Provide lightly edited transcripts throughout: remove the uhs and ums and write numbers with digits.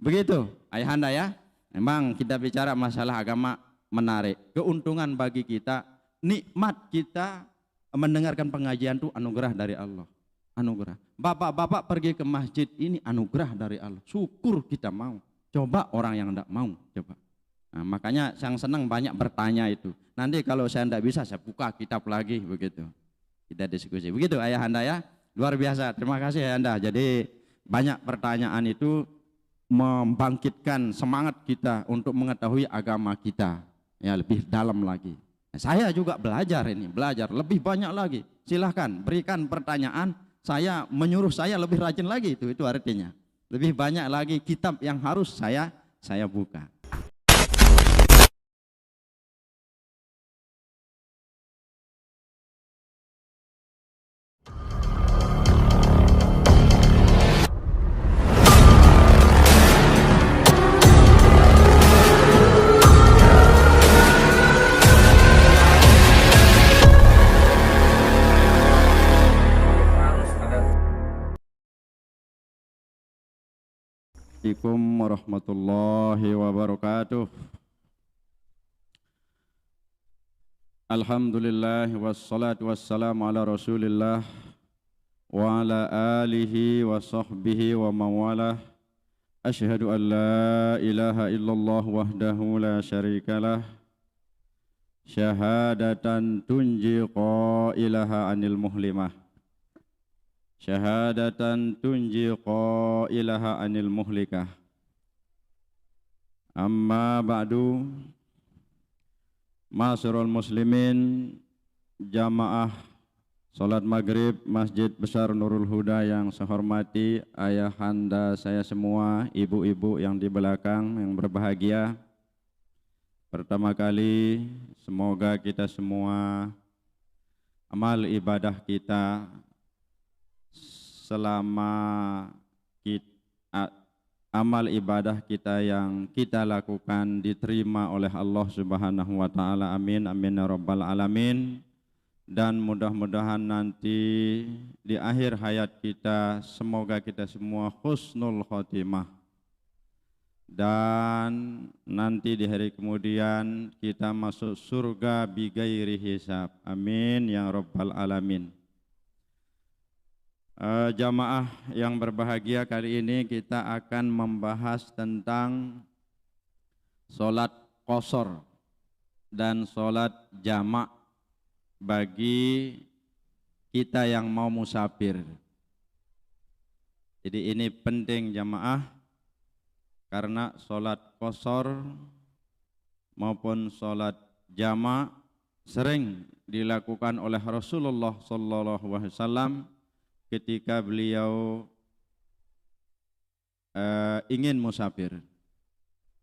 Begitu, ayahanda ya. Memang kita bicara masalah agama menarik. Keuntungan bagi kita, nikmat kita mendengarkan pengajian itu anugerah dari Allah. Anugerah. Bapak-bapak pergi ke masjid ini anugerah dari Allah. Syukur kita mau. Coba orang yang tidak mau, coba. Nah, makanya yang senang banyak bertanya itu. Nanti kalau saya tidak bisa, saya buka kitab lagi, begitu. Kita diskusi. Begitu ayahanda ya. Luar biasa. Terima kasih ayahanda. Jadi banyak pertanyaan itu membangkitkan semangat kita untuk mengetahui agama kita ya lebih dalam lagi. Saya juga belajar lebih banyak lagi. Silahkan berikan pertanyaan, saya menyuruh saya lebih rajin lagi, itu artinya lebih banyak lagi kitab yang harus saya buka. Assalamualaikum warahmatullahi wabarakatuh. Alhamdulillah wassalatu wassalamu ala Rasulillah wa ala alihi wa sahbihi wa mawalah. Asyhadu an la ilaha illallah wahdahu la syarikalah. Syahadatan tunji qailaha anil muhlimah. Syahadatan tunji qailaha anil muhlikah. Amma ba'du, ma'asyiral muslimin, jamaah salat maghrib Masjid Besar Nurul Huda yang saya hormati, ayahanda saya semua, ibu-ibu yang di belakang yang berbahagia. Pertama kali semoga kita semua amal ibadah kita selama amal ibadah kita yang kita lakukan diterima oleh Allah Subhanahu wa taala. Amin amin ya rabbal alamin. Dan mudah-mudahan nanti di akhir hayat kita semoga kita semua husnul khotimah. Dan nanti di hari kemudian kita masuk surga bighairi hisab. Amin ya rabbal alamin. Jamaah yang berbahagia, kali ini kita akan membahas tentang sholat qashar dan sholat jamak bagi kita yang mau musafir. Jadi ini penting jamaah, karena sholat qashar maupun sholat jamak sering dilakukan oleh Rasulullah SAW ketika beliau ingin musafir.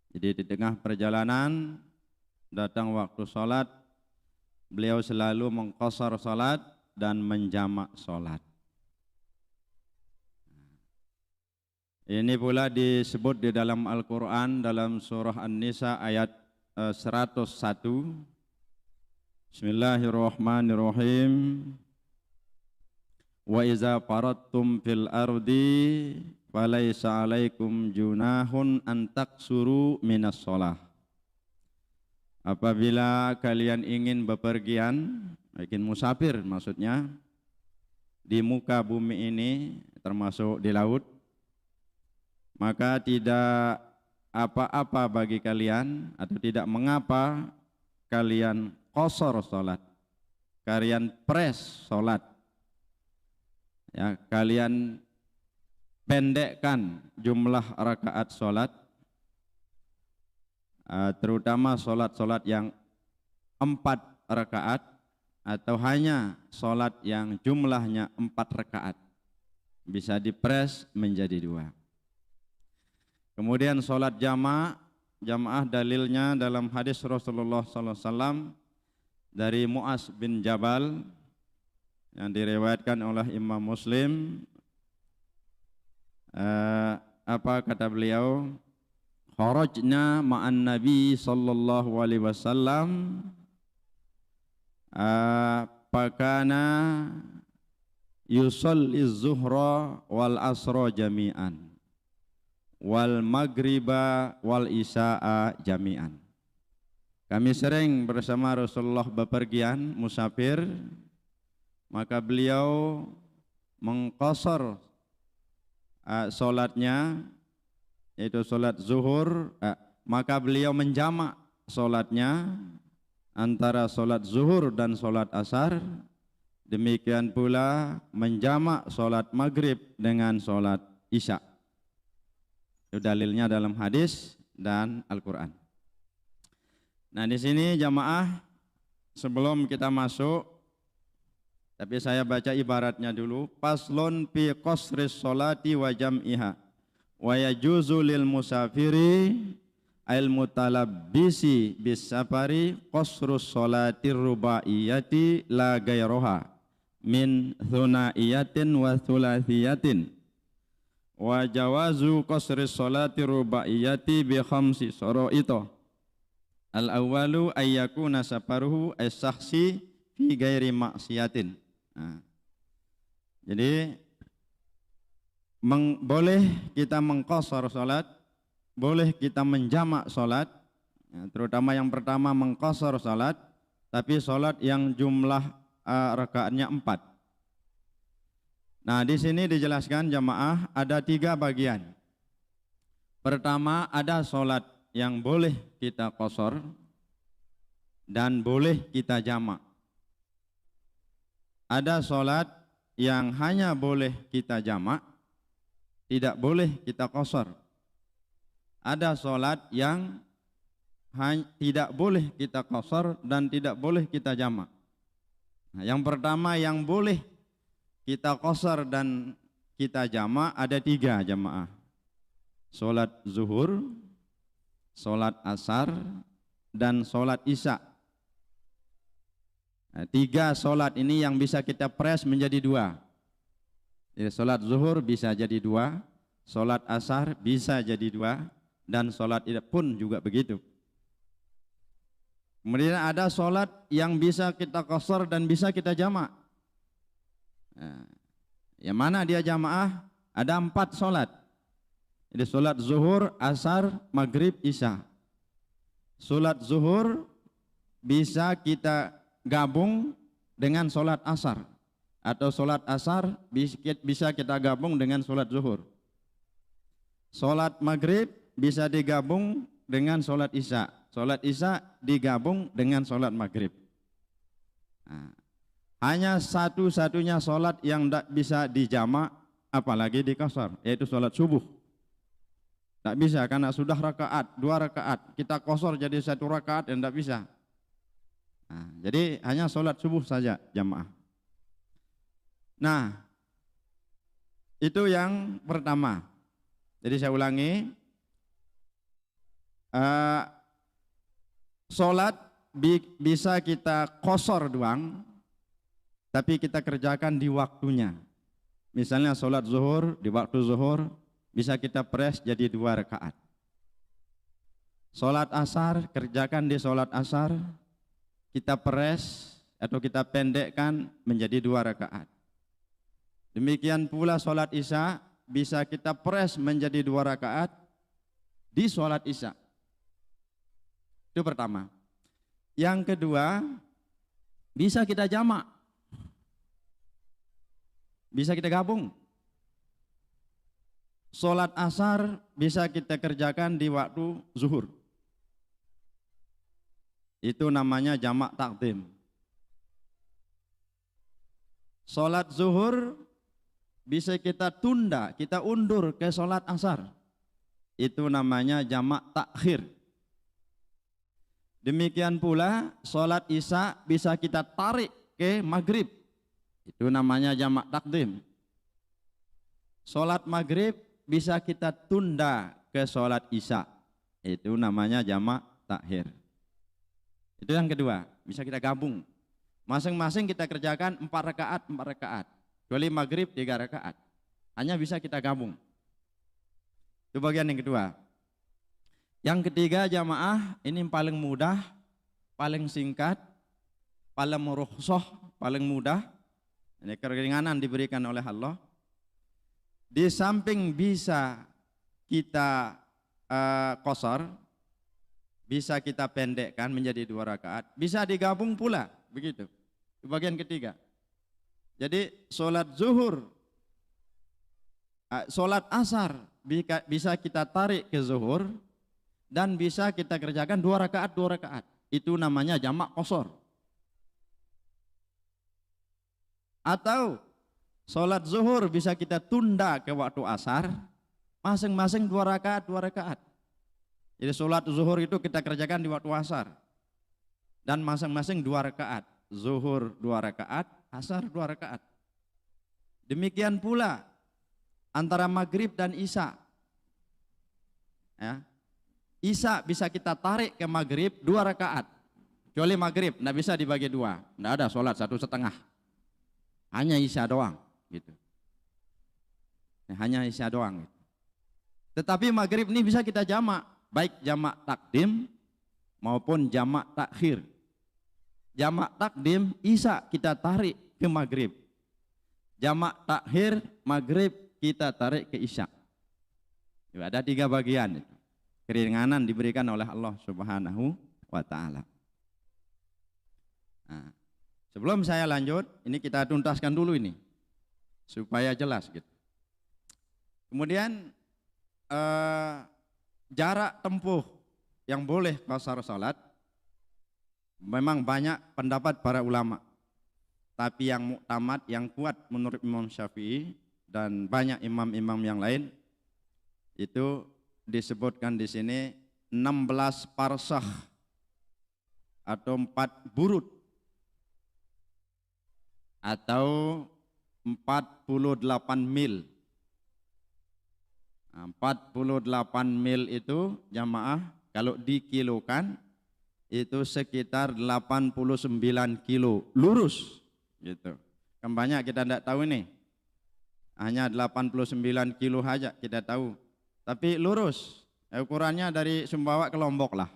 Jadi di tengah perjalanan datang waktu sholat, beliau selalu mengqashar sholat dan menjamak sholat. Ini pula disebut di dalam Al-Quran dalam surah An-Nisa ayat 101. Bismillahirrahmanirrahim. Wa iza faradtum fil ardi falaysa alaikum junahun an taksuru minas shalah. Apabila kalian ingin bepergian, ingin musafir maksudnya, di muka bumi ini termasuk di laut, maka tidak apa-apa bagi kalian atau tidak mengapa kalian qashar salat, kalian press salat. Ya, kalian pendekkan jumlah rakaat sholat, terutama sholat-sholat yang 4 rakaat atau hanya sholat yang jumlahnya 4 rakaat, bisa dipres menjadi 2. Kemudian sholat jamaah dalilnya dalam hadis Rasulullah SAW dari Mu'az bin Jabal yang diriwayatkan oleh Imam Muslim. Apa kata beliau? Kharajna ma'an Nabi sallallahu alaihi wasallam pakana yusalli zuhra wal asra jami'an wal maghriba wal isya'a jami'an. Kami sering bersama Rasulullah bepergian musafir, maka beliau mengqasar solatnya, yaitu solat zuhur, maka beliau menjamak solatnya antara solat zuhur dan solat asar. Demikian pula menjamak solat maghrib dengan solat isya. Itu dalilnya dalam hadis dan Al-Quran. Nah, di sini jamaah, sebelum kita masuk, tapi saya baca ibaratnya dulu. Faslun fi qasris sholati wa jam'iha wa yajuzu lil musafiri al mutalabbisi bis safari qasrus sholati rubaiyati la ghayroha min thunaiyatin wa thulathiyatin wa jawazu qasris sholati rubaiyati bi khamsi sharaita. Al-awwalu ayyakuna safaruhu as-sakhsi fi ghairi maksiatin. Nah, jadi boleh kita mengqasar salat, boleh kita menjamak salat, ya, terutama yang pertama mengqasar salat, tapi salat yang jumlah rakaatnya 4. Nah, di sini dijelaskan jamaah ada 3 bagian. Pertama, ada salat yang boleh kita qasar dan boleh kita jamak. Ada salat yang hanya boleh kita jamak, tidak boleh kita qasar. Ada salat yang tidak boleh kita qasar dan tidak boleh kita jamak. Nah, yang pertama yang boleh kita qasar dan kita jamak ada 3 jamaah. Salat zuhur, salat asar, dan salat isya. Nah, 3 salat ini yang bisa kita pres menjadi 2. Jadi salat zuhur bisa jadi 2, salat asar bisa jadi 2, dan salat isya pun juga begitu. Kemudian ada salat yang bisa kita qasar dan bisa kita jamak. Nah, yang mana dia jamaah? Ada 4 salat. Jadi salat zuhur, asar, maghrib, isya. Salat zuhur bisa kita gabung dengan salat asar, atau salat asar bisa kita gabung dengan salat zuhur. Salat maghrib bisa digabung dengan salat isya. Salat isya digabung dengan salat maghrib. Nah, hanya satu-satunya salat yang tidak bisa dijamak apalagi dikasar, yaitu salat subuh. Tidak bisa karena sudah rakaat, 2 rakaat, kita qasar jadi 1 rakaat dan tidak bisa. Nah, jadi hanya salat subuh saja jamaah. Nah, itu yang pertama. Jadi saya ulangi, salat bisa kita qasar doang, tapi kita kerjakan di waktunya. Misalnya salat zuhur, di waktu zuhur bisa kita pres jadi 2 rakaat. Salat asar kerjakan di salat asar, kita pres atau kita pendekkan menjadi 2 rakaat. Demikian pula salat isya bisa kita pres menjadi 2 rakaat di salat isya. Itu pertama. Yang kedua, bisa kita jamak, bisa kita gabung. Salat asar bisa kita kerjakan di waktu zuhur. Itu namanya jamak takdim. Salat zuhur bisa kita tunda, kita undur ke salat asar. Itu namanya jamak takhir. Demikian pula salat isya bisa kita tarik ke maghrib. Itu namanya jamak takdim. Salat maghrib bisa kita tunda ke salat isya. Itu namanya jamak takhir. Itu yang kedua, bisa kita gabung. Masing-masing kita kerjakan 4 rakaat, 4 rakaat. Kecuali maghrib 3 rakaat. Hanya bisa kita gabung. Itu bagian yang kedua. Yang ketiga jamaah, ini yang paling mudah, paling singkat, paling rukhsah, paling mudah. Ini keringanan diberikan oleh Allah. Di samping bisa kita qasar, bisa kita pendekkan menjadi 2 rakaat, bisa digabung pula, begitu. Bagian ketiga. Jadi sholat zuhur, sholat asar bisa kita tarik ke zuhur dan bisa kita kerjakan 2 rakaat 2 rakaat. Itu namanya jamak qasar. Atau sholat zuhur bisa kita tunda ke waktu asar, masing-masing 2 rakaat 2 rakaat. Jadi sholat zuhur itu kita kerjakan di waktu asar dan masing-masing 2 rakaat. Zuhur 2 rakaat, asar 2 rakaat. Demikian pula antara maghrib dan isya. Ya. Isya bisa kita tarik ke maghrib 2 rakaat. Kecuali maghrib, tidak bisa dibagi 2. Tidak ada sholat 1,5. Hanya isya doang. Gitu. Ya, hanya isya doang. Gitu. Tetapi maghrib ini bisa kita jamak. Baik jamak takdim maupun jamak takhir. Jamak takdim isya kita tarik ke maghrib. Jamak takhir maghrib kita tarik ke isya. Ada 3 bagian. Keringanan diberikan oleh Allah Subhanahu wa ta'ala. Nah, sebelum saya lanjut, ini kita tuntaskan dulu ini supaya jelas gitu. Kemudian jarak tempuh yang boleh qasar salat memang banyak pendapat para ulama. Tapi yang muktamad, yang kuat menurut Imam Syafi'i dan banyak imam-imam yang lain itu disebutkan di sini 16 parsah atau 4 burut atau 48 mil. 48 mil itu jamaah kalau dikilokan itu sekitar 89 kilo lurus gitu. Kan banyak kita tidak tahu ini. Hanya 89 kilo saja kita tahu. Tapi lurus. Ukurannya dari Sumbawa ke Lombok lah.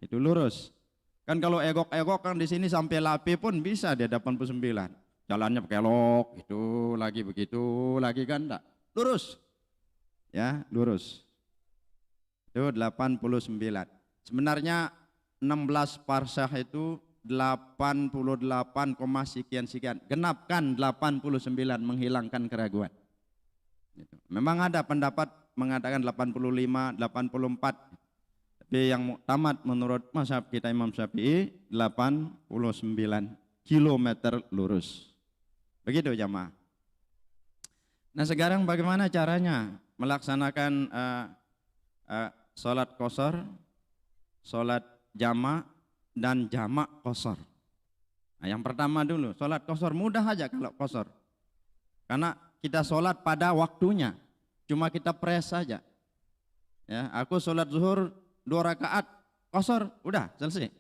Itu lurus. Kan kalau egok-egok kan di sini sampai Lape pun bisa dia 89. Jalannya kelok, itu lagi begitu, lagi kan enggak. Lurus. Ya, lurus. Itu 89. Sebenarnya 16 parsah itu 88, sekian. Genapkan 89 menghilangkan keraguan. Memang ada pendapat mengatakan 85, 84. Tapi yang muktamad menurut mazhab kita Imam Syafi'i 89 kilometer lurus. Begitu jamaah. Nah sekarang bagaimana caranya melaksanakan sholat qasar, sholat jamak dan jamak qasar. Nah, yang pertama dulu, sholat qasar mudah aja kalau qasar. Karena kita sholat pada waktunya, cuma kita pres saja. Ya, aku sholat zuhur 2 rakaat, qasar, udah selesai.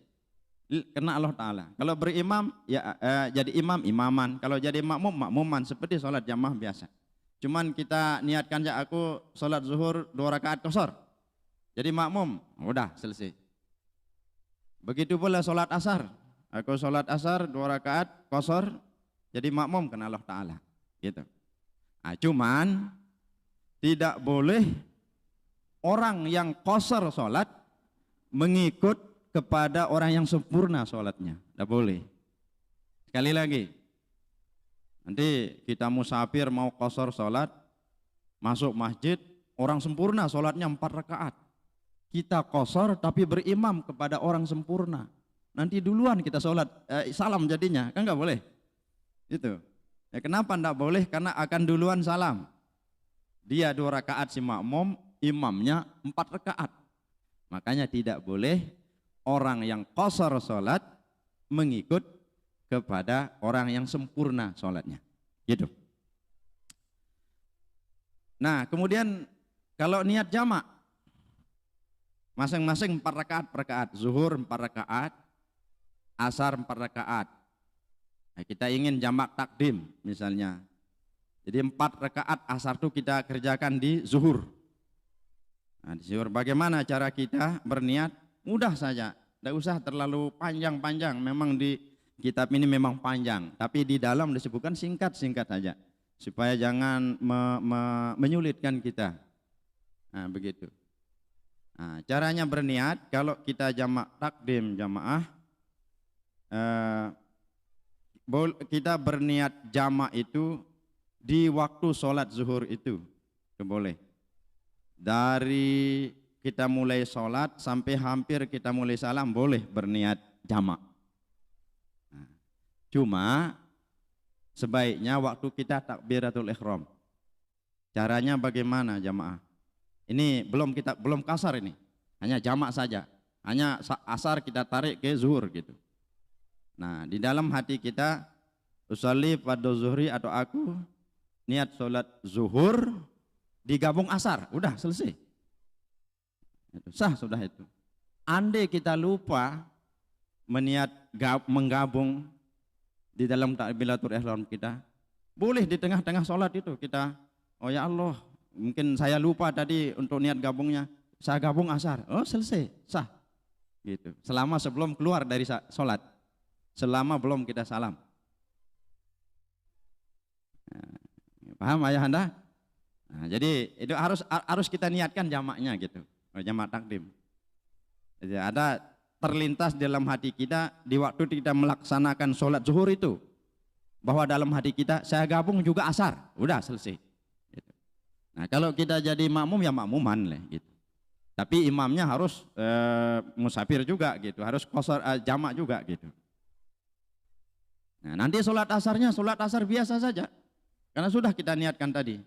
Kena Allah Ta'ala. Kalau berimam, ya jadi imam, imaman. Kalau jadi makmum, makmuman. Seperti sholat jamaah biasa. Cuman kita niatkan ya aku sholat zuhur 2 rakaat qasar. Jadi makmum, udah selesai. Begitu pula sholat asar. Aku sholat asar 2 rakaat qasar, jadi makmum kena Allah Ta'ala. Gitu. Nah, cuman tidak boleh orang yang qasar sholat mengikut kepada orang yang sempurna sholatnya. Tidak boleh. Sekali lagi, nanti kita musafir mau qasar sholat, masuk masjid, orang sempurna sholatnya 4 rakaat. Kita qasar tapi berimam kepada orang sempurna. Nanti duluan kita sholat, salam jadinya, kan nggak boleh. Itu. Ya, kenapa nggak boleh? Karena akan duluan salam. Dia 2 rakaat si makmum, imamnya 4 rakaat. Makanya tidak boleh orang yang qasar sholat mengikut kepada orang yang sempurna sholatnya. Gitu. Nah kemudian kalau niat jamak, masing-masing 4 rakaat per rakaat. Zuhur 4 rakaat, asar 4 rakaat. Nah, kita ingin jamak takdim misalnya. Jadi 4 rakaat asar itu kita kerjakan di zuhur. Nah, di zuhur bagaimana cara kita berniat? Mudah saja, tidak usah terlalu panjang-panjang. Memang di kitab ini memang panjang, tapi di dalam disebutkan singkat-singkat saja supaya jangan menyulitkan kita. Nah, begitu. Nah, caranya berniat kalau kita jamak takdim jamaah, kita berniat jamak itu di waktu sholat zuhur itu boleh. Dari kita mulai sholat sampai hampir kita mulai salam boleh berniat jamak. Nah, cuma sebaiknya waktu kita takbiratul ihram. Caranya bagaimana jamaah? Ini belum kasar ini, hanya jamak saja. Hanya asar kita tarik ke zuhur gitu. Nah, di dalam hati kita usolli pada zuhri atau aku niat sholat zuhur digabung asar, udah selesai. Itu sah sudah itu. Andai kita lupa menggabung di dalam takbiratul ihram kita, boleh di tengah-tengah sholat itu kita, oh ya Allah, mungkin saya lupa tadi untuk niat gabungnya, saya gabung asar, oh selesai, sah. Gitu. Selama sebelum keluar dari sholat, selama belum kita salam. Paham ayah anda? Nah, jadi itu harus kita niatkan jamaknya gitu, jamak takdim. Jadi ada terlintas dalam hati kita di waktu kita melaksanakan sholat zuhur itu, bahwa dalam hati kita saya gabung juga asar, udah selesai. Gitu. Nah kalau kita jadi makmum ya makmuman lah gitu. Tapi imamnya harus musafir juga gitu, harus qasar jamak juga gitu. Nah nanti sholat asar biasa saja, karena sudah kita niatkan tadi.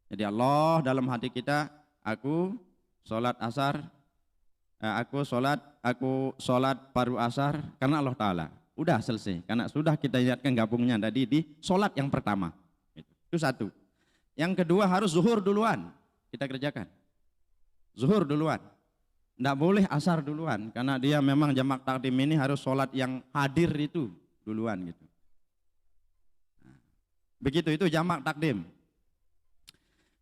Jadi Allah dalam hati kita, aku sholat asar, aku sholat paruh asar karena Allah Ta'ala. Udah selesai, karena sudah kita niatkan gabungnya tadi di sholat yang pertama. Itu satu. Yang kedua harus zuhur duluan, kita kerjakan. Zuhur duluan, tidak boleh asar duluan, karena dia memang jamak takdim ini harus sholat yang hadir itu duluan gitu. Nah, begitu itu jamak takdim.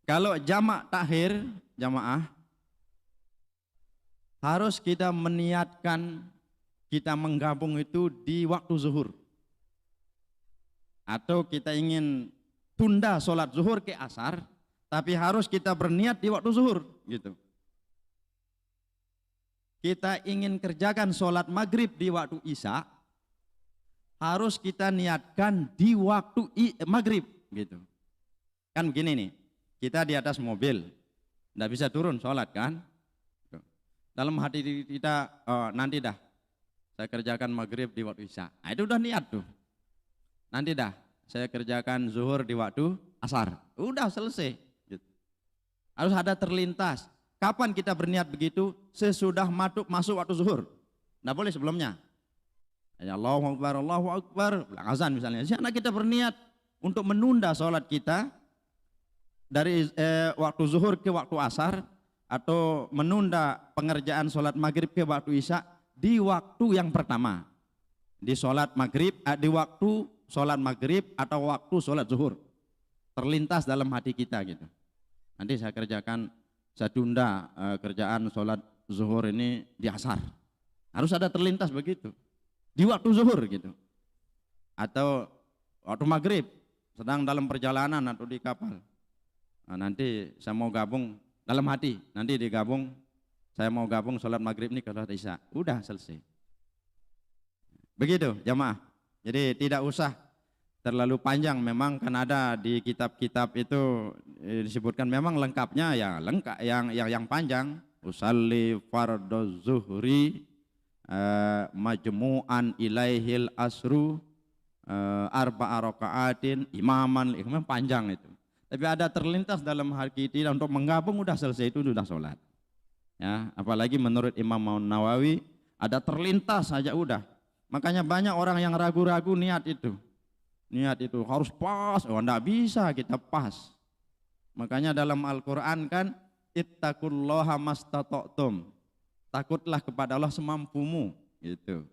Kalau jamak takhir jamaah, harus kita meniatkan kita menggabung itu di waktu zuhur, atau kita ingin tunda sholat zuhur ke asar, tapi harus kita berniat di waktu zuhur gitu. Kita ingin kerjakan sholat maghrib di waktu isya, harus kita niatkan di waktu maghrib gitu. Kan begini nih, kita di atas mobil, tidak bisa turun sholat kan. Dalam hati kita, nanti dah saya kerjakan maghrib di waktu isya. Nah, itu udah niat tuh. Nanti dah saya kerjakan zuhur di waktu asar. Udah selesai. Gitu. Harus ada terlintas. Kapan kita berniat begitu? Sesudah masuk waktu zuhur. Tidak boleh sebelumnya. Ya Allahu Akbar, azan misalnya. Karena kita berniat untuk menunda sholat kita dari waktu zuhur ke waktu asar, atau menunda pengerjaan sholat maghrib ke waktu isya di waktu yang pertama, di sholat maghrib, di waktu sholat maghrib atau waktu sholat zuhur, terlintas dalam hati kita gitu. Nanti saya tunda kerjaan sholat zuhur ini di asar, harus ada terlintas begitu di waktu zuhur gitu, atau waktu maghrib sedang dalam perjalanan atau di kapal. Nah, nanti saya mau gabung dalam hati, nanti digabung, saya mau gabung sholat maghrib ini ke sholat isya, udah selesai. Begitu jamaah. Jadi tidak usah terlalu panjang, memang kan ada di kitab-kitab itu disebutkan memang lengkapnya ya lengkap yang panjang. Usalli fardhu zuhri majmu'an ilaihil asru arba'a raka'atin imaman, imam panjang itu. Tapi ada terlintas dalam hati kita untuk menggabung, udah selesai itu sudah sholat. Ya, apalagi menurut Imam Nawawi ada terlintas saja udah. Makanya banyak orang yang ragu-ragu niat itu. Niat itu harus pas, oh enggak bisa kita pas. Makanya dalam Al-Quran kan ittaqullaha mastata'tum, takutlah kepada Allah semampumu gitu.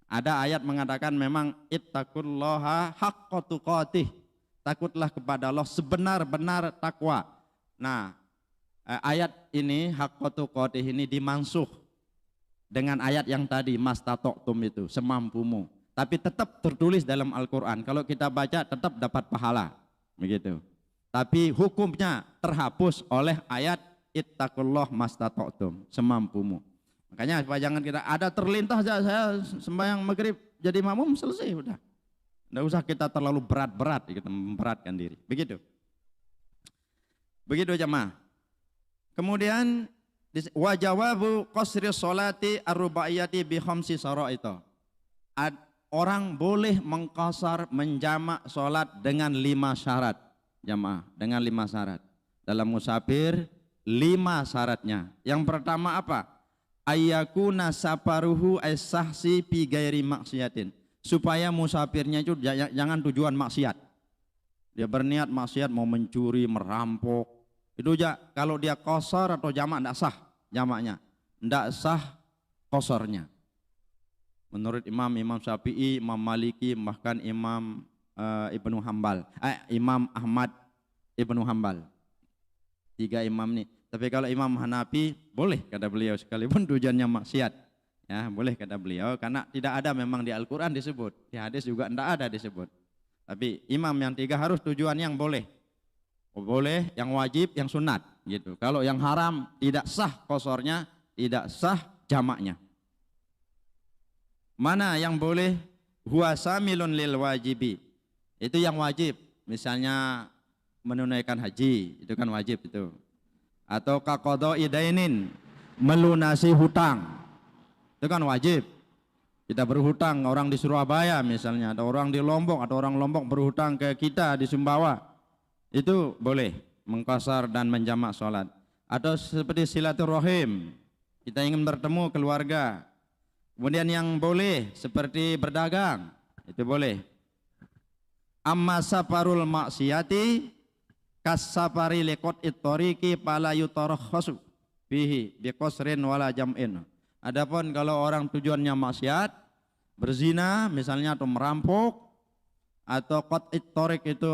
Ada ayat mengatakan memang ittaqullaha haqqa tuqatih, takutlah kepada Allah sebenar-benar takwa. Nah, ayat ini haqqa tuqatih ini dimansuh dengan ayat yang tadi mastata'tum itu semampumu. Tapi tetap tertulis dalam Al-Quran. Kalau kita baca tetap dapat pahala, begitu. Tapi hukumnya terhapus oleh ayat ittaqullah mastata'tum, semampumu. Makanya supaya jangan kita ada terlintas saya sembahyang maghrib jadi makmum selesai udah. Enggak usah kita terlalu berat-berat, kita memberatkan diri. Begitu. Begitu jemaah. Kemudian wa jawabu qasri sholati ar-rubaiyati bi khamsi syara'ita. Orang boleh mengqasar menjamak salat dengan 5 syarat. Jamaah, dengan 5 syarat. Dalam musafir 5 syaratnya. Yang pertama apa? Ayyakuna safaruhu as-sahsi fi ghairi maksiatin. Supaya musafirnya itu jangan tujuan maksiat. Dia berniat maksiat mau mencuri, merampok. Itu aja kalau dia qasar atau jamak enggak sah jamaknya. Enggak sah qasarnya. Menurut Imam Syafi'i, Imam Maliki, bahkan Imam Imam Ahmad Ibnu Hambal. 3 imam nih. Tapi kalau Imam Hanafi boleh kata beliau sekalipun tujuannya maksiat. Ya, boleh kata beliau karena tidak ada memang di Al-Qur'an disebut. Di hadis juga tidak ada disebut. Tapi imam yang 3 harus tujuan yang boleh. Boleh, yang wajib, yang sunat gitu. Kalau yang haram tidak sah qasornya, tidak sah jamaknya. Mana yang boleh? Huwa samilun lil wajibi. Itu yang wajib. Misalnya menunaikan haji, itu kan wajib itu. Atau kaqadha'i dainin, melunasi hutang. Itu kan wajib. Kita berhutang, orang di Surabaya misalnya, ada orang di Lombok, atau orang Lombok berhutang ke kita di Sumbawa. Itu boleh mengqasar dan menjamak salat. Atau seperti silaturahim. Kita ingin bertemu keluarga. Kemudian yang boleh seperti berdagang, itu boleh. Amma safarul maksiyati kas safari liqat it-tariqi fala yutarakhasu fihi biqasrin wala jam'in. Adapun kalau orang tujuannya maksiat, berzina misalnya atau merampok atau qat it-tariq itu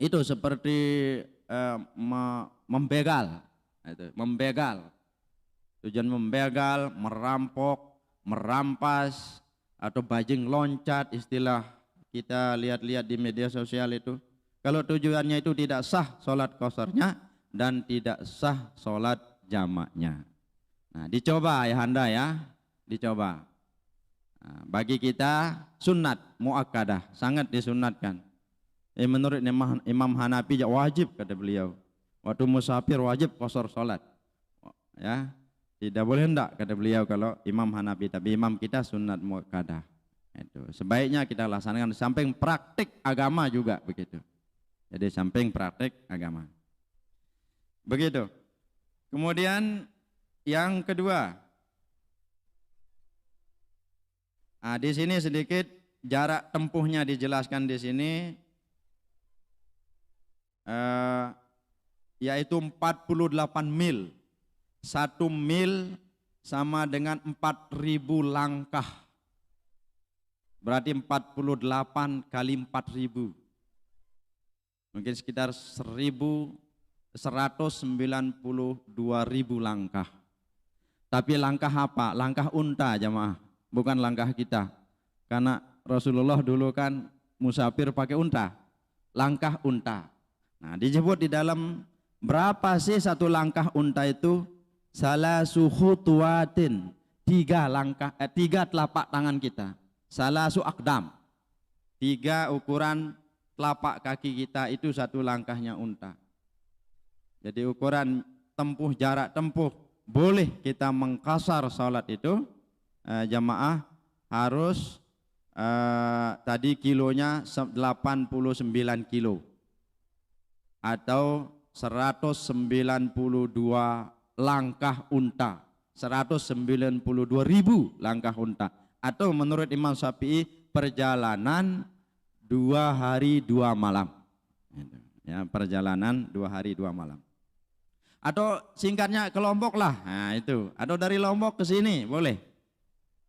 Itu seperti membegal. Itu, membegal. Tujuan membegal, merampok, merampas, atau bajing loncat, istilah kita lihat-lihat di media sosial itu. Kalau tujuannya itu tidak sah sholat qasarnya dan tidak sah sholat jamaknya. Nah, dicoba ya Anda ya, dicoba. Nah, bagi kita sunat muakkadah, sangat disunatkan. Menurut Imam Hanafi wajib kata beliau. Waktu musafir wajib qasar sholat. Ya. Tidak boleh hendak kata beliau kalau Imam Hanafi, tapi imam kita sunat muakkadah. Itu sebaiknya kita laksanakan samping praktik agama juga begitu. Jadi samping praktik agama. Begitu. Kemudian yang kedua. Nah, di sini sedikit jarak tempuhnya dijelaskan di sini yaitu 48 mil. 1 mil sama dengan 4.000 langkah. Berarti 48 kali 4.000. Mungkin sekitar 192.000 langkah. Tapi langkah apa? Langkah unta jemaah, bukan langkah kita. Karena Rasulullah dulu kan musafir pakai unta. Langkah unta. Nah, disebut di dalam berapa sih satu langkah unta itu? Salasu khutuwatin, 3 langkah, 3 telapak tangan kita. Salasu akdam, 3 ukuran telapak kaki kita itu satu langkahnya unta. Jadi ukuran tempuh, jarak tempuh, boleh kita mengqasar salat itu jamaah harus tadi kilonya 89 kilo atau 192 langkah unta, 192.000 langkah unta, atau menurut Imam Syafi'i perjalanan 2 hari 2 malam. Ya, perjalanan 2 hari 2 malam. Atau singkatnya ke Lombok lah, nah itu. Atau dari Lombok ke sini boleh.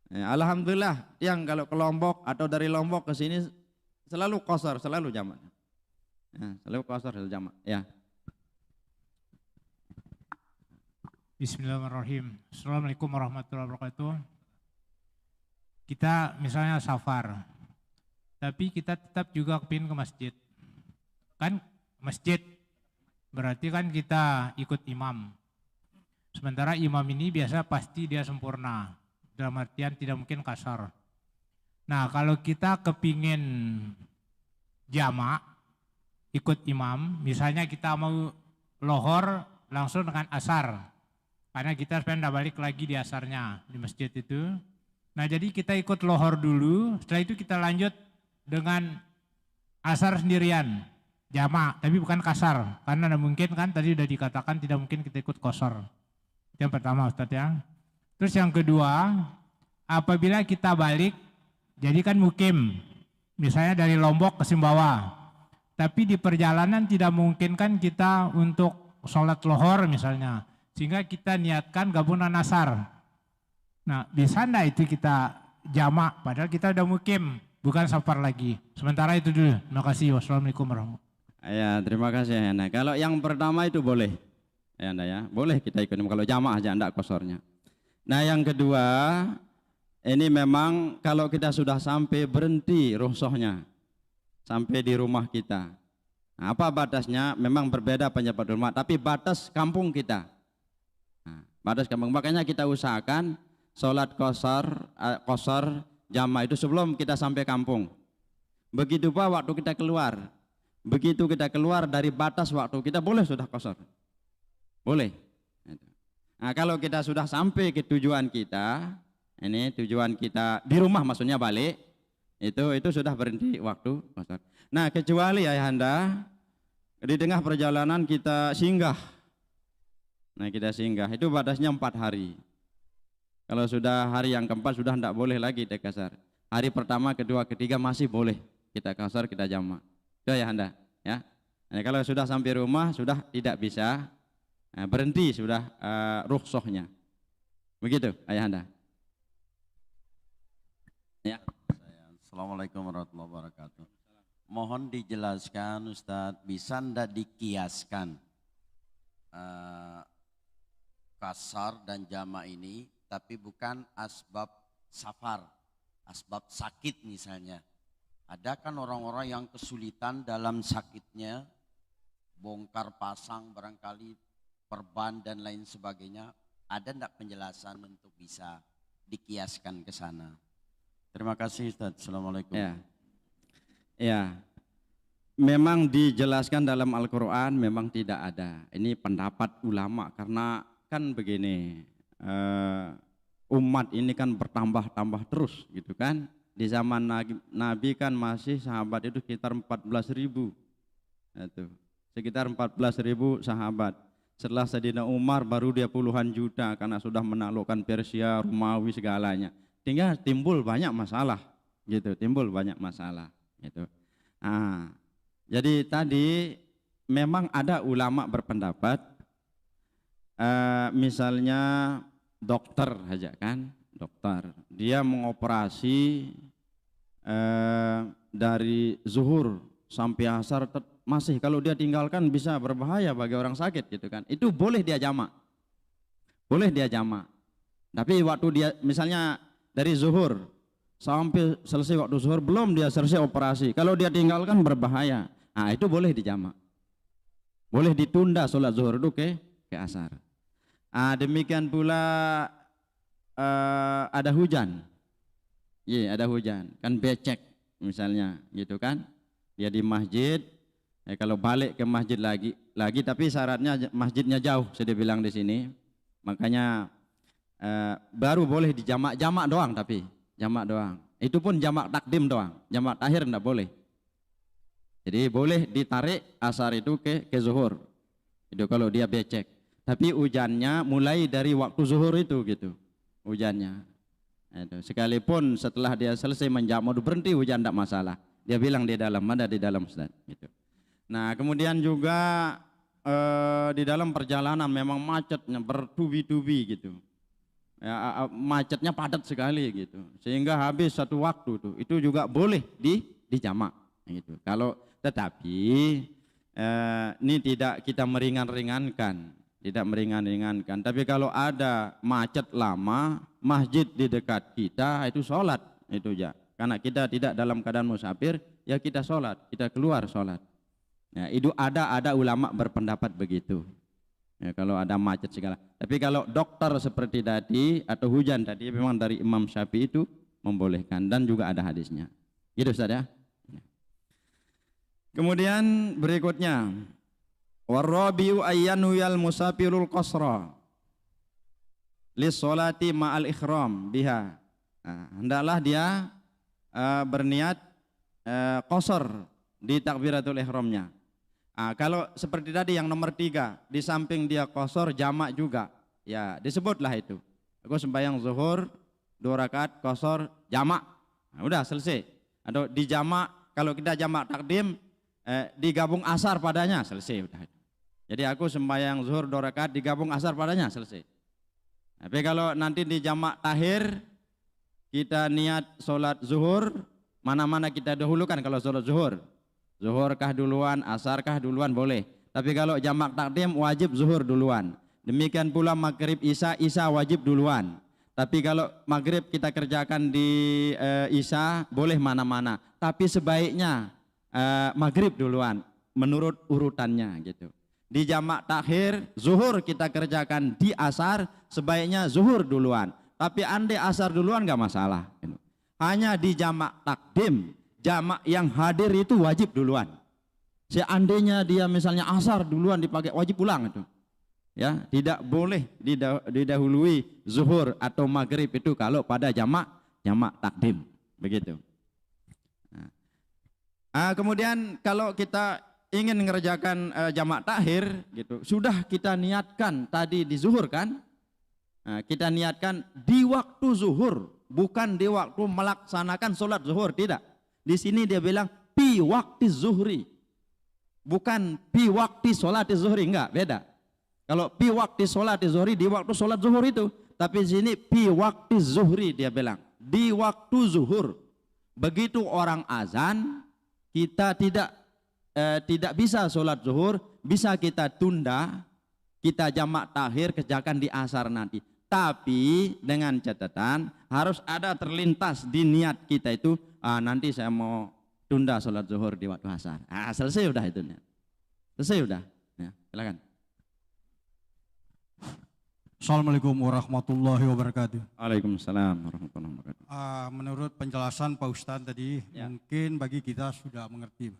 Ya, alhamdulillah yang kalau ke Lombok atau dari Lombok ke sini selalu qasar, selalu jamak. Ya, selalu qasar, selalu jamak. Ya. Bismillahirrahmanirrahim. Assalamualaikum warahmatullahi wabarakatuh. Kita misalnya safar, tapi kita tetap juga kepingin ke masjid. Kan masjid berarti kan kita ikut imam. Sementara imam ini biasa pasti dia sempurna, dalam artian tidak mungkin kasar. Nah kalau kita kepingin jamak, ikut imam, misalnya kita mau lohor langsung dengan asar, karena kita sebenarnya balik lagi di asarnya, di masjid itu. Nah jadi kita ikut lohor dulu, setelah itu kita lanjut dengan asar sendirian, jamak, tapi bukan kasar, karena tidak mungkin kan tadi sudah dikatakan tidak mungkin kita ikut kosor. Itu yang pertama Ustadz ya. Terus yang kedua, apabila kita balik, jadi kan mukim, misalnya dari Lombok ke Sumbawa, tapi di perjalanan tidak memungkinkan kita untuk sholat lohor misalnya, sehingga kita niatkan gabungan asar. Nah bisa enggak itu kita jamak, padahal kita udah mukim, bukan safar lagi. Sementara itu dulu, terima kasih. Wassalamualaikum warahmatullahi wabarakatuh. Ya, terima kasih ya. Nah, kalau yang pertama itu boleh. Ya, Anda ya, boleh kita ikut kalau jamaah aja enggak kosornya. Nah, yang kedua, ini memang kalau kita sudah sampai berhenti rukhsahnya sampai di rumah kita. Nah, apa batasnya? Memang berbeda pendapat ulama, tapi batas kampung kita. Nah, batas kampung. Makanya kita usahakan sholat qashar jamaah itu sebelum kita sampai kampung. Begitu pula waktu kita keluar. Begitu kita keluar dari batas waktu kita boleh sudah qashar. Boleh. Nah, kalau kita sudah sampai ke tujuan kita, ini tujuan kita di rumah maksudnya balik, itu sudah berhenti waktu qashar. Nah, kecuali ayahanda di tengah perjalanan kita singgah. Nah, kita singgah itu batasnya 4 hari. Kalau sudah hari yang keempat sudah tidak boleh lagi kita qashar. Hari pertama, kedua, ketiga masih boleh kita qashar, kita jamak. Itu ayahanda ya. Nah, kalau sudah sampai rumah sudah tidak bisa. Nah, berhenti sudah rukhsahnya. Begitu ayahanda. Ya. Assalamualaikum warahmatullahi wabarakatuh. Mohon dijelaskan Ustadz, bisa ndak dikiaskan qashar dan jamak ini, tapi bukan asbab safar, asbab sakit misalnya. Ada kan orang-orang yang kesulitan dalam sakitnya, bongkar pasang barangkali perban dan lain sebagainya. Ada ndak penjelasan untuk bisa dikiaskan ke sana? Terima kasih Ustaz. Assalamualaikum. Ya. Ya. Memang dijelaskan dalam Al-Qur'an memang tidak ada. Ini pendapat ulama karena kan begini, umat ini kan bertambah-tambah terus gitu kan. Di zaman Nabi kan masih sahabat itu sekitar 14.000. Itu. Sekitar 14.000 sahabat. Setelah Sayyidina Umar baru dia puluhan juta karena sudah menaklukkan Persia, Romawi segalanya. Tinggal timbul banyak masalah gitu, timbul banyak masalah gitu. Nah, jadi tadi memang ada ulama berpendapat misalnya dokter aja kan, dokter dia mengoperasi dari zuhur sampai asar masih, kalau dia tinggalkan bisa berbahaya bagi orang sakit gitu kan, itu boleh dia jamak, boleh dia jamak. Tapi waktu dia misalnya dari zuhur sampai selesai waktu zuhur belum dia selesai operasi, kalau dia tinggalkan berbahaya, nah itu boleh dijamak, boleh ditunda sholat zuhur itu ke asar. Demikian pula ada hujan, ada hujan kan becek misalnya gitu kan, dia di masjid, kalau balik ke masjid lagi tapi syaratnya masjidnya jauh, saya bilang di sini, makanya baru boleh dijamak doang, tapi jamak doang, itu pun jamak takdim doang, jamak takhir enggak boleh. Jadi boleh ditarik asar itu ke zuhur itu kalau dia becek, tapi hujannya mulai dari waktu zuhur itu gitu hujannya itu. Sekalipun setelah dia selesai menjamak berhenti hujan enggak masalah, dia bilang di dalam, ada di dalam Ustaz gitu. Nah kemudian juga di dalam perjalanan memang macetnya bertubi-tubi gitu ya, macetnya padat sekali gitu sehingga habis satu waktu tuh, itu juga boleh dijamak gitu. Kalau tetapi ini tidak kita meringankan, tidak meringankan. Tapi kalau ada macet lama, masjid di dekat kita itu sholat itu ya, karena kita tidak dalam keadaan musafir ya kita sholat, kita keluar sholat Ya, itu ada ulama berpendapat begitu. Ya, kalau ada macet segala. Tapi kalau dokter seperti tadi atau hujan tadi memang dari Imam Syafi'i itu membolehkan dan juga ada hadisnya. Gitu Ustaz ya. Kemudian berikutnya warabiu ayyanu yal musafirul qasra lis salati ma'al ikhram biha. Hendaklah dia berniat qasar di takbiratul ihramnya. Kalau seperti tadi yang nomor 3, di samping dia qasar jamak juga, ya disebutlah itu. Aku sembahyang zuhur 2 rakaat qasar jamak, udah selesai. Atau di jamak, kalau kita jamak takdim, digabung asar padanya, selesai udah. Jadi aku sembahyang zuhur 2 rakaat digabung asar padanya, selesai. Tapi kalau nanti di jamak takhir, kita niat sholat zuhur, mana-mana kita dahulukan kalau sholat zuhur. Zuhur kah duluan, asar kah duluan boleh. Tapi kalau jamak takdim wajib zuhur duluan. Demikian pula maghrib isya, isya wajib duluan. Tapi kalau maghrib kita kerjakan di isya boleh mana-mana. Tapi sebaiknya maghrib duluan menurut urutannya gitu. Di jamak takhir zuhur kita kerjakan di asar, sebaiknya zuhur duluan. Tapi andai asar duluan nggak masalah. Hanya di jamak takdim, jamak yang hadir itu wajib duluan. Seandainya dia misalnya asar duluan dipakai, wajib pulang itu. Ya, tidak boleh didahului zuhur atau maghrib itu kalau pada jamak takdim, begitu. Kemudian kalau kita ingin mengerjakan jamak takhir gitu, sudah kita niatkan tadi di zuhur kan? Kita niatkan di waktu zuhur, bukan di waktu melaksanakan sholat zuhur, tidak. Di sini dia bilang pi waktu zuhri, bukan pi waktu sholat zuhri, enggak, beda. Kalau pi waktu sholat zuhri di waktu sholat zuhur itu, tapi di sini pi waktu zuhri dia bilang di waktu zuhur. Begitu orang azan, kita tidak bisa sholat zuhur, bisa kita tunda, kita jamak takhir kerjakan di asar nanti. Tapi dengan catatan harus ada terlintas di niat kita itu, nanti saya mau tunda sholat zuhur di waktu asar. Selesai udah itu, selesai udah. Ya, silakan. Assalamualaikum warahmatullahi wabarakatuh. Waalaikumsalam warahmatullahi wabarakatuh. Menurut penjelasan Pak Ustadz tadi, ya, mungkin bagi kita sudah mengerti.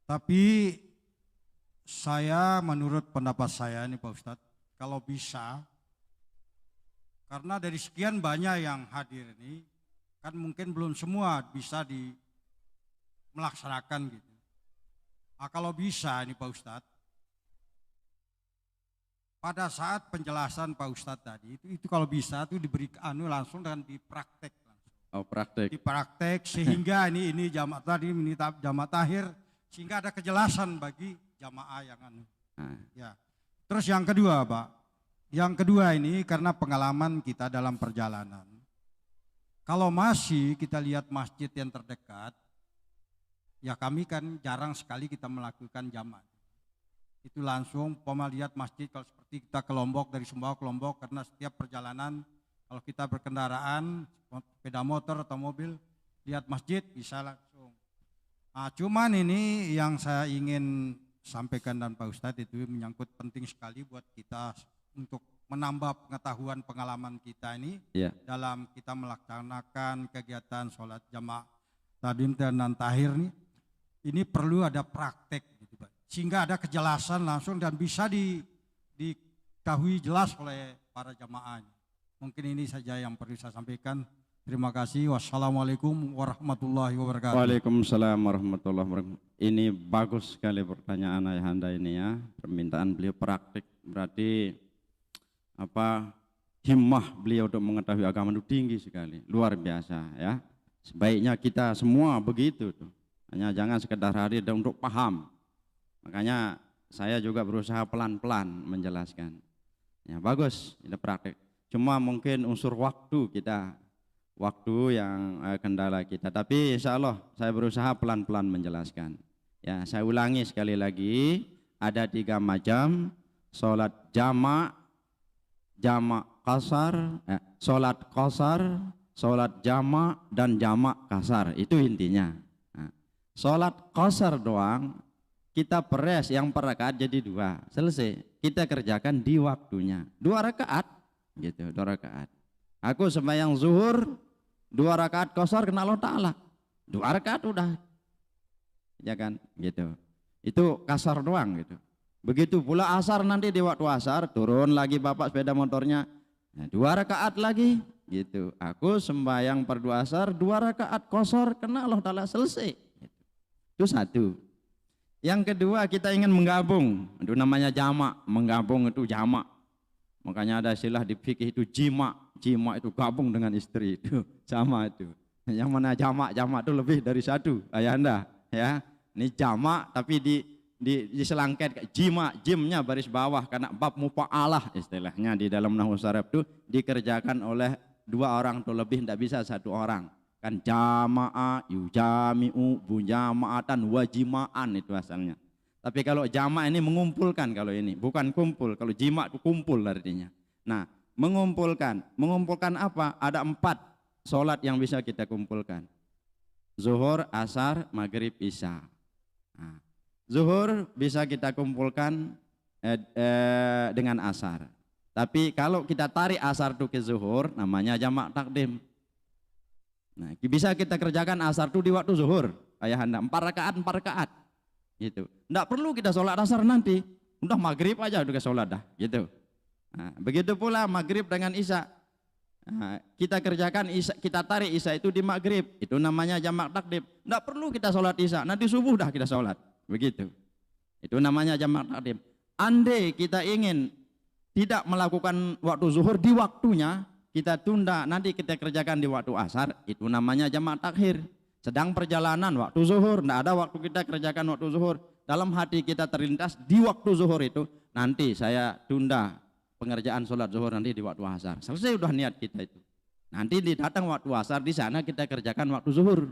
Tapi menurut pendapat saya ini Pak Ustadz, kalau bisa, karena dari sekian banyak yang hadir ini, kan mungkin belum semua bisa melaksanakan gitu. Kalau bisa ini Pak Ustadz, pada saat penjelasan Pak Ustadz tadi itu kalau bisa itu diberi langsung dan dipraktek langsung. Oh, praktek. Dipraktek sehingga ini jamaah tadi ini jamaah takhir, sehingga ada kejelasan bagi jamaah yang Ya. Terus yang kedua Pak, yang kedua ini karena pengalaman kita dalam perjalanan. Kalau masih kita lihat masjid yang terdekat, ya kami kan jarang sekali kita melakukan jamaah. Itu langsung lihat masjid kalau seperti kita ke Lombok, dari Sumbawa ke Lombok, karena setiap perjalanan kalau kita berkendaraan sepeda motor atau mobil lihat masjid bisa langsung. Cuman ini yang saya ingin sampaikan dan Pak Ustadz itu menyangkut penting sekali buat kita untuk menambah pengetahuan pengalaman kita ini, ya, dalam kita melaksanakan kegiatan sholat jamaah tadim dan takhir ini perlu ada praktek gitu Pak. Sehingga ada kejelasan langsung dan bisa diketahui jelas oleh para jamaah. Mungkin ini saja yang perlu saya sampaikan. Terima kasih. Wassalamualaikum warahmatullahi wabarakatuh. Waalaikumsalam warahmatullahi wabarakatuh. Ini bagus sekali pertanyaan ayahanda ini ya. Permintaan beliau praktik, berarti himmah beliau untuk mengetahui agama itu tinggi sekali, luar biasa ya. Sebaiknya kita semua begitu tuh. Hanya jangan sekedar hadir dan untuk paham. Makanya saya juga berusaha pelan-pelan menjelaskan. Ya bagus, ini praktek. Cuma mungkin unsur waktu yang kendala kita. Tapi insya Allah saya berusaha pelan-pelan menjelaskan. Ya saya ulangi sekali lagi, ada 3 macam sholat jamak kasar, sholat kasar, sholat jamak dan jamak kasar. Itu intinya. Sholat kasar doang kita peres yang per rakaat jadi 2, selesai. Kita kerjakan di waktunya, 2 rakaat, gitu, 2 rakaat. Aku sembahyang zuhur 2 rakaat qashar kena Allah Ta'ala, 2 rakaat udah, ya kan, gitu. Itu kasar doang gitu. Begitu pula asar, nanti di waktu asar turun lagi bapak sepeda motornya, nah, 2 rakaat lagi, gitu. Aku sembahyang per 2 asar 2 rakaat qashar kena Allah Ta'ala, selesai. Itu satu. Yang kedua, kita ingin menggabung, itu namanya jamak. Menggabung itu jamak. Makanya ada istilah di fikih itu jima. Jima itu gabung dengan istri, itu sama itu. Yang mana jamak itu lebih dari 1, ayahanda, ya. Ini jamak tapi diselangket jima, jimnya baris bawah karena bab mufa'alah istilahnya di dalam nahwu saraf itu dikerjakan oleh 2 orang atau lebih, tidak bisa 1 orang. Kan jama'a, yujami'u, bunjama'atan, wajima'an itu asalnya. Tapi kalau jama' ini mengumpulkan, kalau ini bukan kumpul. Kalau jima' itu kumpul artinya. Nah, mengumpulkan apa? Ada 4 sholat yang bisa kita kumpulkan. Zuhur, asar, maghrib, isya. Nah, zuhur bisa kita kumpulkan dengan asar. Tapi kalau kita tarik asar itu ke zuhur, namanya jamak takdim. Nah, bisa kita kerjakan asar itu di waktu zuhur, ayahanda, 4 rakaat, gitu. Tidak perlu kita sholat asar nanti, udah maghrib aja udah sholat dah, gitu. Nah, begitu pula maghrib dengan isya. Nah, kita kerjakan isya, kita tarik isya itu di maghrib, itu namanya jamak takdim. Tidak perlu kita sholat isya, nanti subuh dah kita sholat, begitu. Itu namanya jamak takdim. Andai kita ingin tidak melakukan waktu zuhur di waktunya, kita tunda, nanti kita kerjakan di waktu asar, itu namanya jamak takhir. Sedang perjalanan waktu zuhur, tidak ada waktu kita kerjakan waktu zuhur. Dalam hati kita terlintas di waktu zuhur itu, nanti saya tunda pengerjaan sholat zuhur nanti di waktu asar. Selesai udah niat kita itu. Nanti datang waktu asar, di sana kita kerjakan waktu zuhur.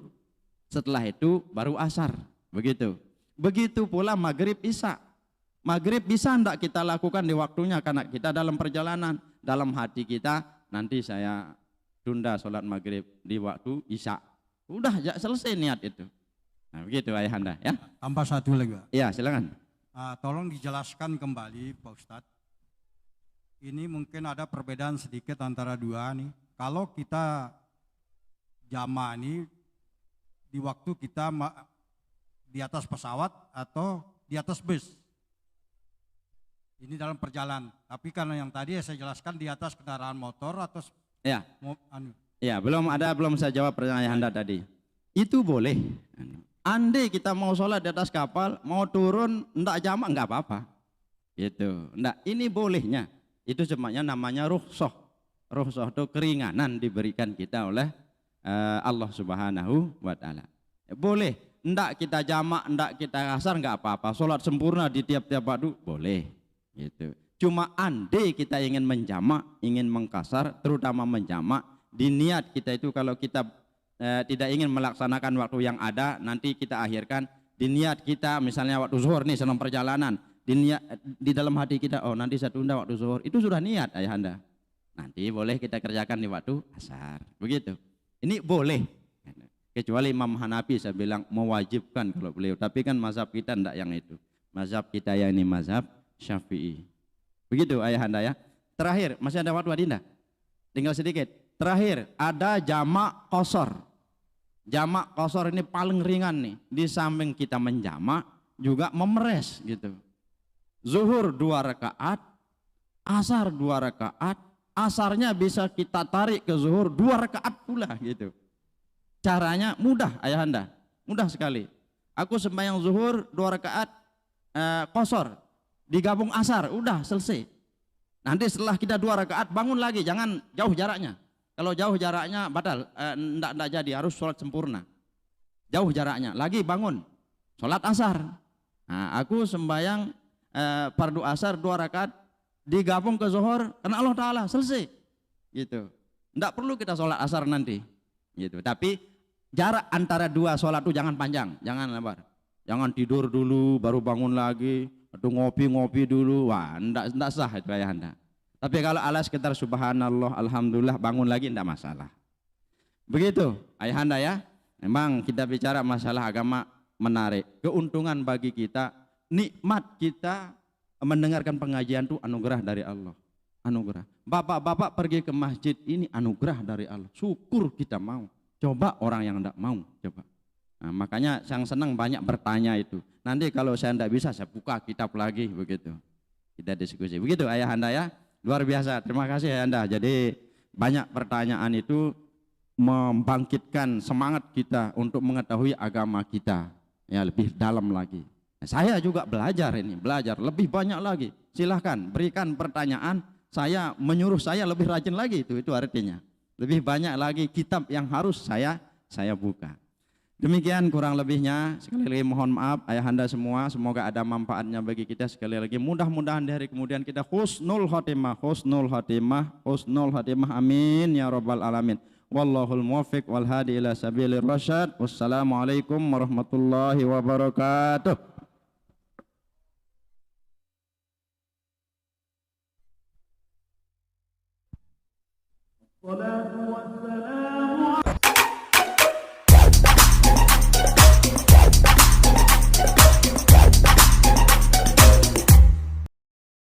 Setelah itu baru asar, begitu. Begitu pula maghrib isya. Maghrib bisa enggak kita lakukan di waktunya karena kita dalam perjalanan. Dalam hati kita, nanti saya tunda sholat maghrib di waktu isya. Udah ya, selesai niat itu. Nah, begitu ayahanda ya. Tambah 1 lagi Pak. Iya silakan. Tolong dijelaskan kembali Pak Ustadz. Ini mungkin ada perbedaan sedikit antara 2 nih. Kalau kita jamaah ini di waktu kita di atas pesawat atau di atas bus. Ini dalam perjalanan. Tapi karena yang tadi saya jelaskan di atas kendaraan motor atau ya. Ya, belum saya jawab pertanyaan Anda tadi. Itu boleh. Andai kita mau sholat di atas kapal, mau turun, enggak jamak enggak apa-apa. Gitu. Enggak, ini bolehnya. Itu semuanya namanya rukhsah. Rukhsah itu keringanan diberikan kita oleh Allah Subhanahu wa taala. Boleh. Enggak kita jamak, enggak kita kasar enggak apa-apa. Sholat sempurna di tiap-tiap waktu boleh. Gitu. Cuma andai kita ingin menjamak, ingin mengkasar, terutama menjamak, di niat kita itu kalau kita tidak ingin melaksanakan waktu yang ada, nanti kita akhirkan di niat kita, misalnya waktu zuhur nih sedang perjalanan, di dalam hati kita, oh nanti saya tunda waktu zuhur, itu sudah niat ayahanda. Nanti boleh kita kerjakan di waktu asar, begitu. Ini boleh, kecuali Imam Hanafi saya bilang mewajibkan kalau beliau, tapi kan mazhab kita tidak yang itu. Mazhab kita yang ini mazhab Syafi'i. Begitu ayahanda ya. Terakhir, masih ada waktu adinda? Tinggal sedikit. Terakhir, ada jamak qashar. Jamak qashar ini paling ringan nih. Di samping kita menjamak, juga memeres gitu. Zuhur 2 rakaat, asar 2 rakaat, asarnya bisa kita tarik ke zuhur 2 rakaat pula gitu. Caranya mudah ayahanda, mudah sekali. Aku sembahyang zuhur 2 rakaat qashar. Digabung asar, udah selesai. Nanti setelah kita 2 rakaat bangun lagi, jangan jauh jaraknya. Kalau jauh jaraknya batal, enggak jadi, harus sholat sempurna. Jauh jaraknya, lagi bangun, sholat asar. Nah, aku sembahyang fardu asar 2 rakaat, digabung ke zuhur, karena Allah Ta'ala, selesai. Gitu. Enggak perlu kita sholat asar nanti. Gitu. Tapi jarak antara 2 sholat itu jangan panjang, jangan lebar. Jangan tidur dulu, baru bangun lagi. Atau ngopi-ngopi dulu, wah enggak sah itu ayahanda. Tapi kalau alas sekitar subhanallah, alhamdulillah, bangun lagi enggak masalah. Begitu ayahanda ya. Memang kita bicara masalah agama menarik. Keuntungan bagi kita nikmat kita mendengarkan pengajian itu anugerah dari Allah. Anugerah. Bapak-bapak pergi ke masjid ini anugerah dari Allah. Syukur kita mau. Coba orang yang tidak mau, coba. Nah, makanya yang senang banyak bertanya itu. Nanti kalau saya tidak bisa, saya buka kitab lagi begitu. Kita diskusi. Begitu Ayahanda ya. Luar biasa. Terima kasih Ayahanda. Jadi banyak pertanyaan itu membangkitkan semangat kita untuk mengetahui agama kita ya lebih dalam lagi. Saya juga belajar lebih banyak lagi. Silahkan berikan pertanyaan, saya menyuruh saya lebih rajin lagi, itu artinya lebih banyak lagi kitab yang harus saya buka. Demikian kurang lebihnya. Sekali lagi mohon maaf Ayahanda semua, semoga ada manfaatnya bagi kita. Sekali lagi mudah-mudahan di hari kemudian kita husnul khotimah, amin ya rabbal alamin. Wallahul muwaffiq wal hadi ila sabilir rasyad. Wassalamualaikum warahmatullahi wabarakatuh. Wassalatu wassalamu